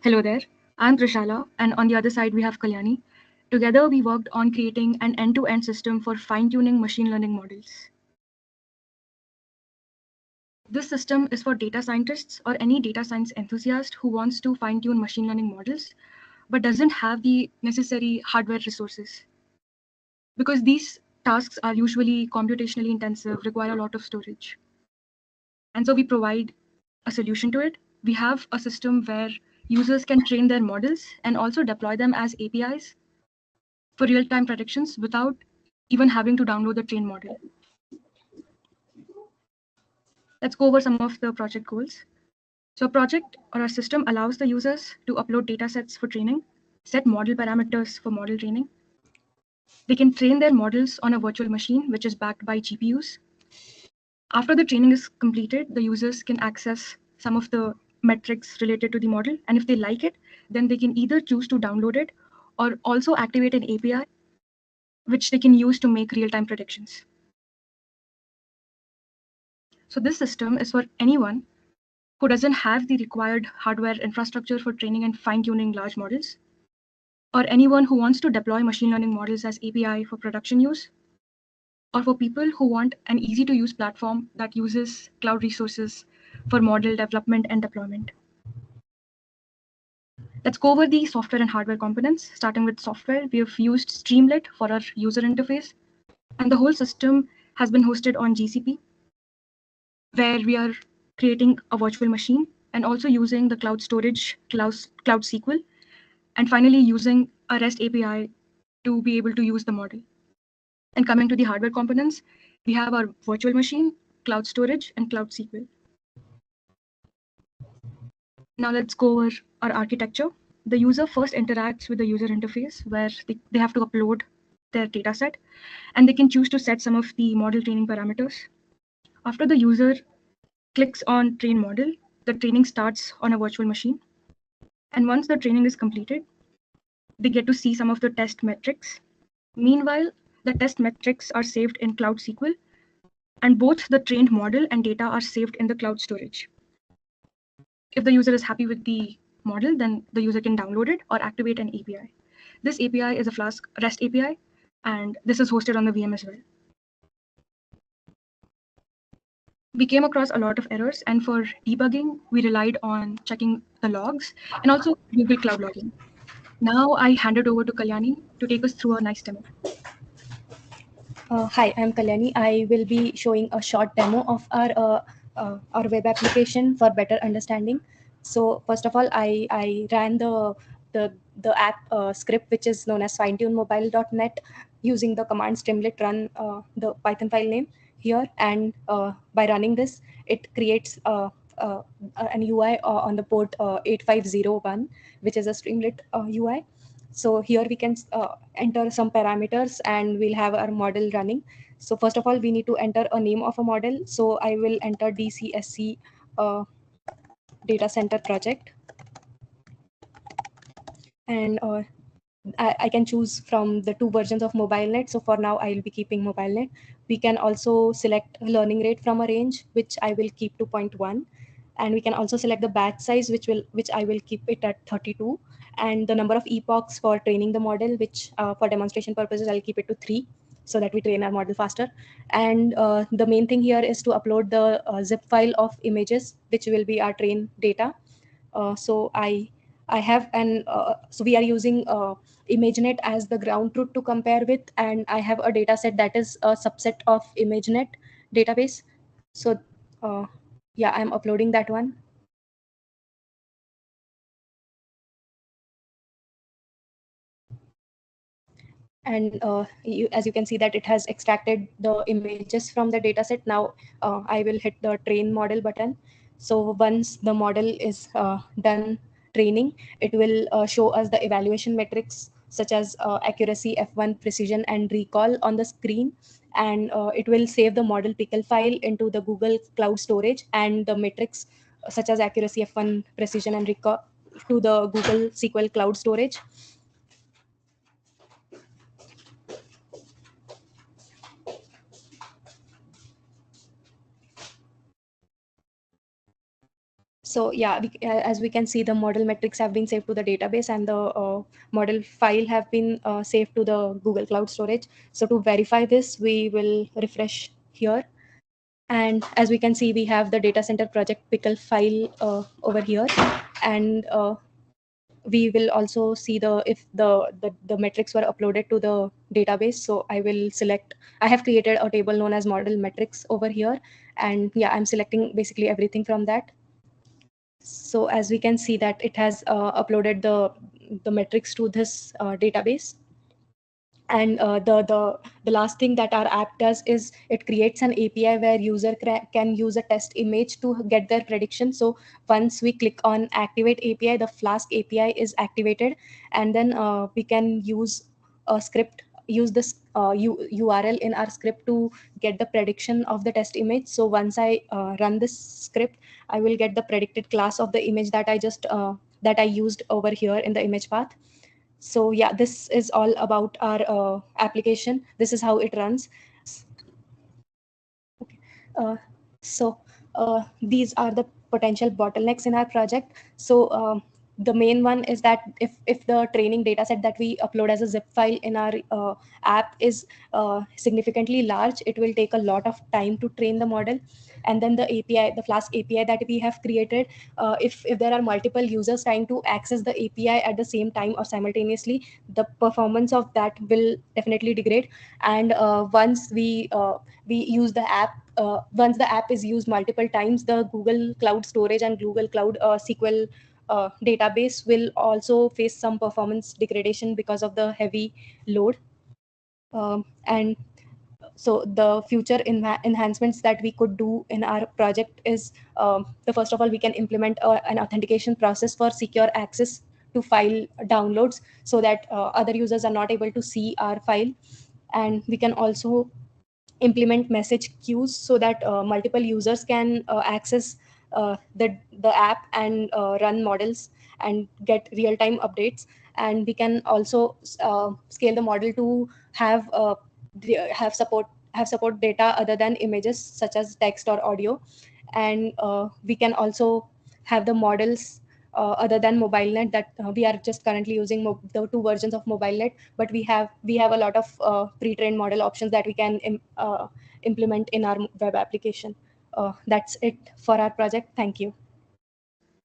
Hello there, I'm Trishala, and on the other side we have Kalyani. Together we worked on creating an end-to-end system for fine-tuning machine learning models. This system is for data scientists or any data science enthusiast who wants to fine-tune machine learning models, but doesn't have the necessary hardware resources. Because these tasks are usually computationally intensive, require a lot of storage. And so we provide a solution to it. We have a system where users can train their models and also deploy them as APIs for real-time predictions without even having to download the trained model. Let's go over some of the project goals. So a project or a system allows the users to upload datasets for training, set model parameters for model training. They can train their models on a virtual machine, which is backed by GPUs. After the training is completed, the users can access some of the metrics related to the model. And if they like it, then they can either choose to download it or also activate an API, which they can use to make real-time predictions. So this system is for anyone who doesn't have the required hardware infrastructure for training and fine-tuning large models, or anyone who wants to deploy machine learning models as API for production use, or for people who want an easy-to-use platform that uses cloud resources for model development and deployment. Let's go over the software and hardware components. Starting with software, we have used Streamlit for our user interface, and the whole system has been hosted on GCP, where we are creating a virtual machine and also using the cloud storage, Cloud SQL, and finally using a REST API to be able to use the model. And coming to the hardware components, we have our virtual machine, cloud storage, and Cloud SQL. Now let's go over our architecture. The user first interacts with the user interface where they have to upload their dataset, and they can choose to set some of the model training parameters. After the user clicks on train model, the training starts on a virtual machine. And once the training is completed, they get to see some of the test metrics. Meanwhile, the test metrics are saved in Cloud SQL, and both the trained model and data are saved in the cloud storage. If the user is happy with the model, then the user can download it or activate an API. This API is a Flask REST API, and this is hosted on the VM as well. We came across a lot of errors, and for debugging, we relied on checking the logs and also Google Cloud Logging. Now I hand it over to Kalyani to take us through a nice demo. Hi, I'm Kalyani. I will be showing a short demo of our web application for better understanding. So first of all, I ran the app script, which is known as finetunemobile.net, using the command streamlit run the Python file name here, and by running this, it creates an UI on the port 8501, which is a streamlit UI. So here we can enter some parameters and we'll have our model running. So first of all, we need to enter a name of a model. So I will enter DCSC data center project. And I can choose from the two versions of MobileNet. So for now, I will be keeping MobileNet. We can also select learning rate from a range, which I will keep to 0.1. And we can also select the batch size, which I will keep it at 32. And the number of epochs for training the model, which for demonstration purposes, I'll keep it to 3, so that we train our model faster. And the main thing here is to upload the zip file of images, which will be our train data. So I have so we are using ImageNet as the ground truth to compare with, and I have a data set that is a subset of ImageNet database. So yeah, I'm uploading that one. And as you can see that it has extracted the images from the dataset. Now I will hit the train model button. So once the model is done training, it will show us the evaluation metrics such as accuracy, F1, precision, and recall on the screen. And it will save the model pickle file into the Google Cloud Storage, and the metrics such as accuracy, F1, precision, and recall to the Google SQL Cloud Storage. So yeah, as we can see, the model metrics have been saved to the database, and the model file have been saved to the Google Cloud Storage. So to verify this, we will refresh here. And as we can see, we have the data center project pickle file over here. And we will also see if the metrics were uploaded to the database. So I will select, I have created a table known as model metrics over here. And yeah, I'm selecting basically everything from that. So as we can see that it has uploaded the metrics to this database. And the last thing that our app does is it creates an API where user can use a test image to get their prediction. So once we click on activate API, the Flask API is activated, and then we can use a script, use this URL in our script to get the prediction of the test image. So once I run this script, I will get the predicted class of the image that I used over here in the image path. So yeah, this is all about our application. This is how it runs. Okay. So these are the potential bottlenecks in our project. So the main one is that if the training data set that we upload as a zip file in our app is significantly large, it will take a lot of time to train the model. And then the API, the Flask API that we have created, if there are multiple users trying to access the API at the same time or simultaneously, the performance of that will definitely degrade. And once we use the app, once the app is used multiple times, the Google Cloud Storage and Google Cloud SQL database will also face some performance degradation because of the heavy load. And so the future enhancements that we could do in our project is, the first of all, we can implement an authentication process for secure access to file downloads, so that other users are not able to see our file. And we can also implement message queues so that multiple users can access the app and run models and get real time updates. And we can also scale the model to have support data other than images, such as text or audio. And we can also have the models other than mobilenet, that we are just currently using the two versions of mobilenet, but we have a lot of pre-trained model options that we can implement in our web application. That's it for our project. Thank you.